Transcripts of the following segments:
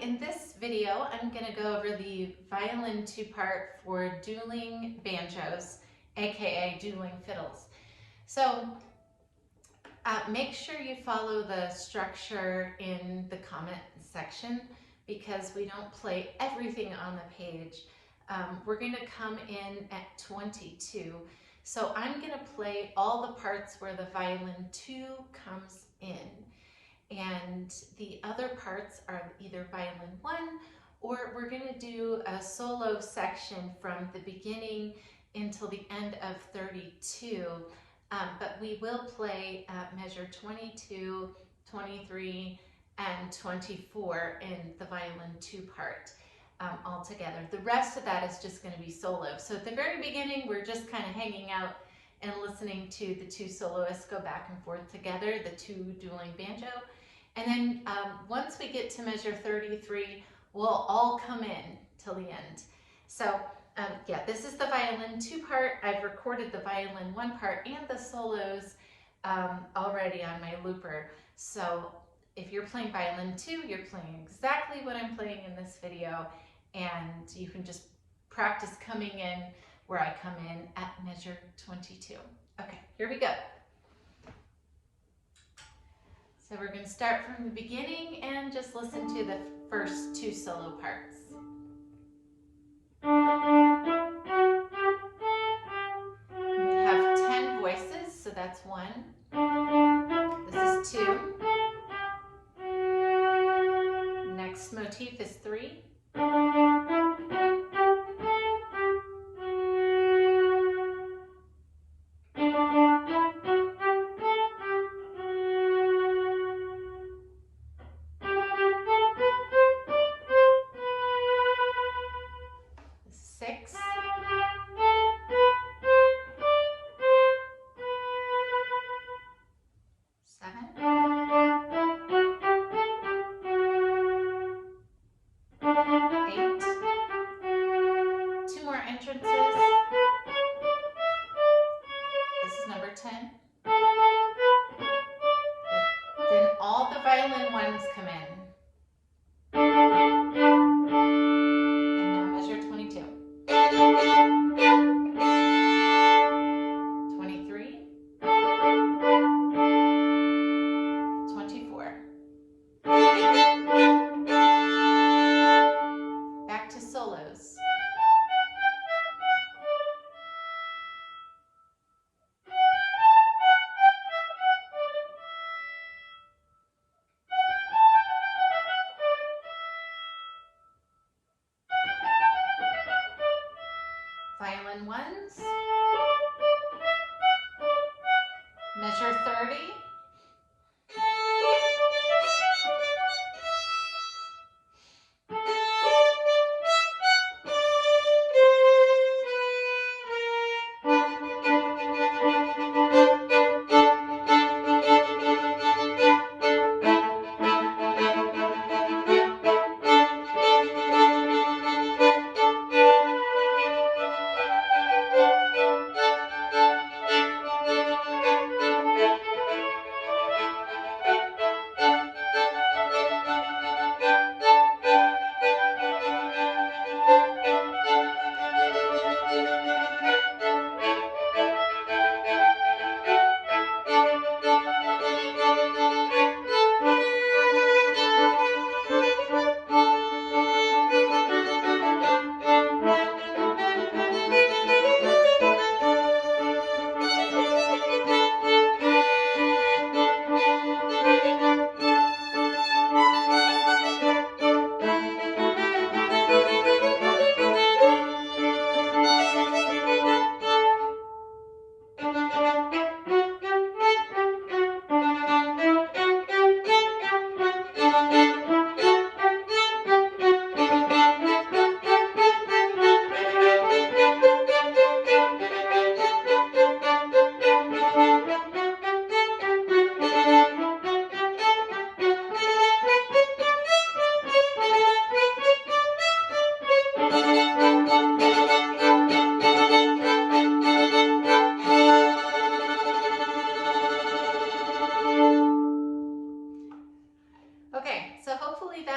in this video, I'm going to go over the violin two-part for dueling banjos, aka dueling fiddles. So make sure you follow the structure in the comment section because we don't play everything on the page. We're going to come in at 22. So I'm going to play all the parts where the violin 2 comes in. And the other parts are either violin 1 or we're going to do a solo section from the beginning until the end of 32. But we will play measure 22, 23, and 24 in the violin 2 part all together. The rest of that is just going to be solo. So at the very beginning, we're just kind of hanging out and listening to the two soloists go back and forth together, the two dueling banjo. And then once we get to measure 33, we'll all come in till the end. So yeah, this is the violin 2 part. I've recorded the violin 1 part and the solos already on my looper. So if you're playing violin 2, you're playing exactly what I'm playing in this video, and you can just practice coming in where I come in at measure 22. Okay, here we go. So we're going to start from the beginning and just listen to the first 2 solo parts. We have 10 voices, so that's 1. This is 2. Next motif is 3. This is number 10. Then all the violin 1s come in. And now measure 22. 23. 24. Back to solos. Violin 1s, measure 30,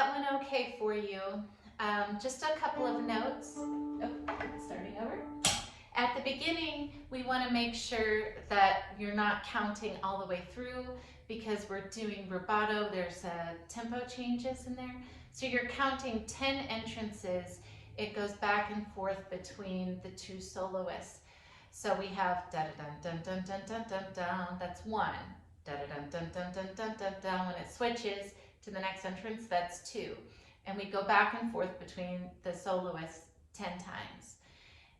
that one okay for you? Just a couple of notes. Oh, starting over. At the beginning, we want to make sure that you're not counting all the way through because we're doing rubato. There's tempo changes in there. So you're counting 10 entrances. It goes back and forth between the two soloists. So we have da da dun dun dun dun dun dun. That's one. Da da dun dun dun dun dun dun dun. When it switches to the next entrance, that's two. And we go back and forth between the soloists 10 times.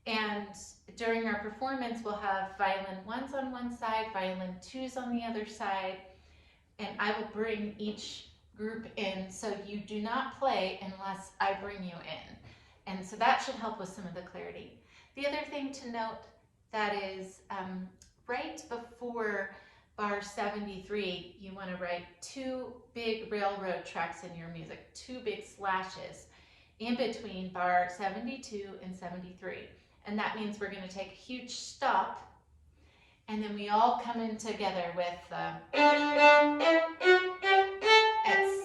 And during our performance, we'll have violin ones on one side, violin twos on the other side, and I will bring each group in, so you do not play unless I bring you in. And so that should help with some of the clarity. The other thing to note that is right before bar 73, you want to write two big railroad tracks in your music, two big slashes in between bar 72 and 73. And that means we're going to take a huge stop, and then we all come in together with at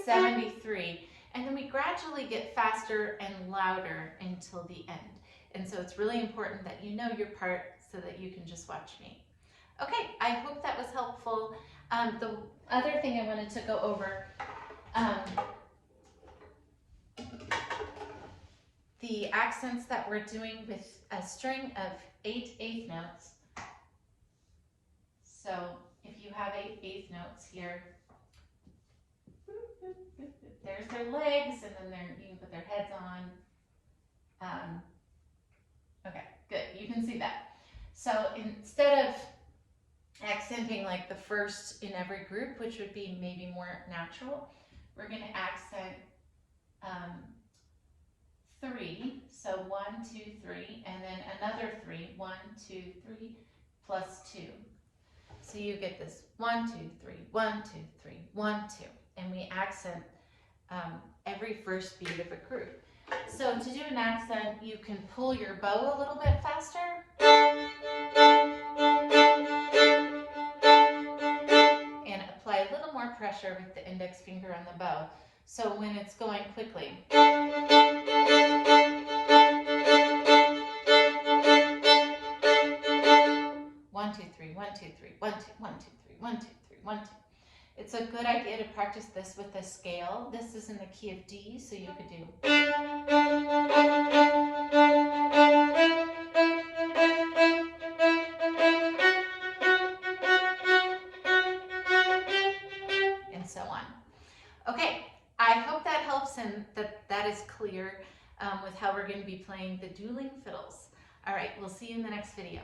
73, and then we gradually get faster and louder until the end. And so it's really important that you know your part so that you can just watch me. Okay, I hope that was helpful. The other thing I wanted to go over, the accents that we're doing with a string of 8 eighth notes. So if you have 8 eighth notes here, there's their legs, and then you can put their heads on. Okay, good, you can see that. So instead of accenting like the first in every group, which would be maybe more natural, we're going to accent 3, so 1, 2, 3, and then another 3, 1, 2, 3, plus 2. So you get this 1, 2, 3, 1, 2, 3, 1, 2, and we accent every first beat of a group. So to do an accent, you can pull your bow a little bit faster. And apply a little more pressure with the index finger on the bow. So when it's going quickly. 1, 2, 3, 1, 2, 3, 1, 2, 1, 2, 3, 1, 2, 3, 1, 2. It's a good idea to practice this with a scale. This is in the key of D, so you could do. And so on. Okay, I hope that helps and that is clear with how we're going to be playing the dueling fiddles. All right, we'll see you in the next video.